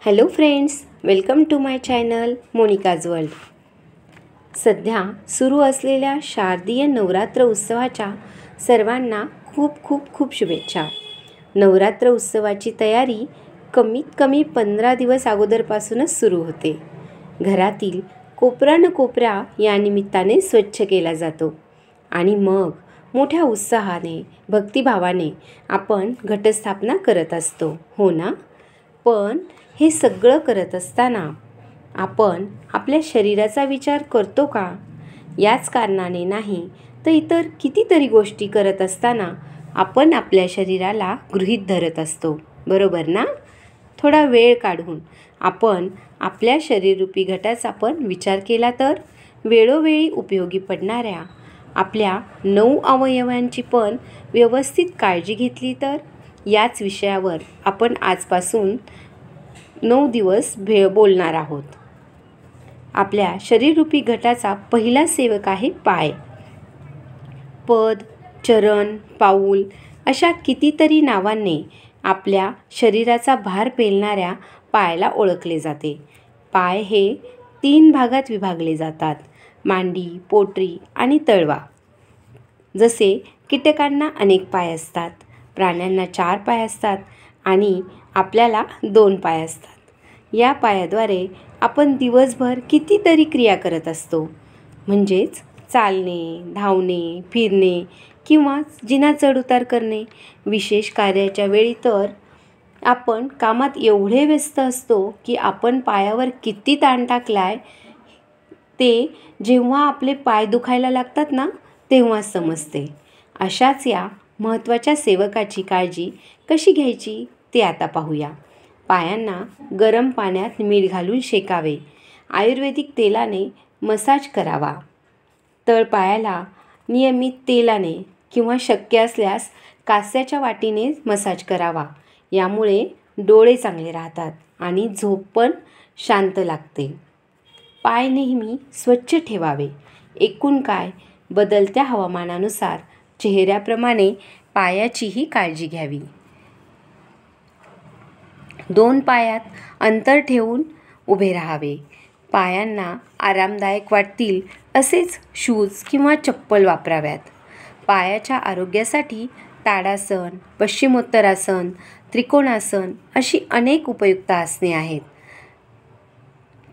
Hello friends, welcome to my channel Monika's world. सध्या सुरू असलेल्या शारदीय नवरात्र उत्सवाच्या सर्वांना खूप खूप खूप शुभेच्छा। नवरात्र उत्सवाची तयारी कमीत कमी 15 दिवस अगोदरपासूनच सुरू होते। घरातील कोपरा न कोपरा या निमित्ताने स्वच्छ केला जातो आणि मग मोठ्या उत्साहाने भक्तिभावाने आपण घटस्थापना करत असतो, हो ना? पण हे सगळं करत असताना आपण आपल्या शरीराचा विचार करतो का? याच कारणाने नाही तर इतर कितीतरी गोष्टी करत असताना आपण आपल्या शरीराला गृहीत धरत असतो, बरोबर ना? थोडा वेळ काढून आपण आपल्या शरीररूपी घटाचा पण विचार केला तर वेळोवेळी उपयोगी पडणाऱ्या आपल्या 9 अवयवांची पण व्यवस्थित काळजी घेतली तर याच विषयावर आपण आजपासून 9 दिवस बोलणार आहोत। आपल्या शरीररूपी घटाचा पहिला सेवक आहे पाय। पद, चरण, पाऊल अशा कितीतरी नावांनी आपल्या शरीराचा भार पेलणाऱ्या पायाला ओळखले जाते। पाय हे 3 भागात विभागले जातात, मांडी, पोटरी आणि तळवा। जसे कीटकांना अनेक पाय असतात, प्राण्यांना 4 पाय असतात आणि आपल्याला 2 पाय असतात। या पायाद्वारे आपण दिवसभर कितीतरी क्रिया करत असतो, म्हणजेच चालणे, धावणे, फिरणे किंवा जिना चढउतार करणे। विशेष कार्याच्या वेळी तर आपण कामात एवढे व्यस्त असतो की आपण पायावर किती ताण टाकलाय ते जेव्हा आपले पाय दुखायला लागतात ना तेव्हा समजते। अशाच या महत्त्वाच्या सेवकाची काळजी कशी घ्यायची ते आता पाहूया। पायांना गरम पाण्यात मीठ घालून शेकावे, आयुर्वेदिक तेलाने मसाज करावा, तळपायाला नियमित तेलाने किंवा शक्य असल्यास कास्याच्या वाटीने मसाज करावा। यामुळे डोळे चांगले राहतात आणि झोप पण शांत लागते। पाय नेहमी स्वच्छ ठेवावे। एकूण काय, बदलत्या हवामानानुसार चेहऱ्याप्रमाणे पायाचीही काळजी घ्यावी। 2 पायात अंतर ठेवून उभे राहावे। पायांना आरामदायक वाटतील असेच शूज किंवा चप्पल वापराव्यात। पायाच्या आरोग्यासाठी ताडासन, पश्चिमोत्तरासन, त्रिकोणासन अशी अनेक उपयुक्त आसने आहेत।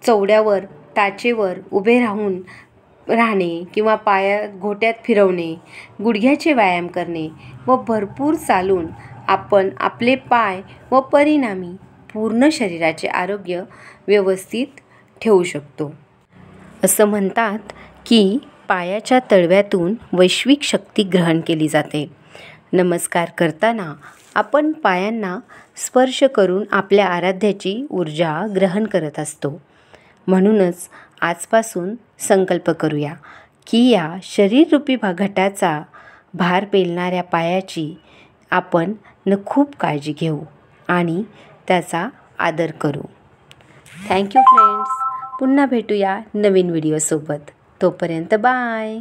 चवड्यावर टाचेवर उभे राहणे किंवा पाय घोट्यात फिरवणे, गुडघ्याचे व्यायाम करणे व भरपूर चालून आपण आपले पाय व परिणामी पूर्ण शरीराचे आरोग्य व्यवस्थित ठेवू शकतो। असं म्हणतात की पायाच्या तळव्यातून वैश्विक शक्ती ग्रहण केली जाते। नमस्कार करताना आपण पायांना स्पर्श करून आपल्या आराध्याची ऊर्जा ग्रहण करत असतो। म्हणूनच आजपासून संकल्प करूया की या शरीररूपी घटाचा भार पेलणाऱ्या पायाची आपण खूप काळजी घेऊ आणि त्याचा आदर करू। थँक्यू फ्रेंड्स, पुन्हा भेटूया नवीन व्हिडिओसोबत। तोपर्यंत बाय।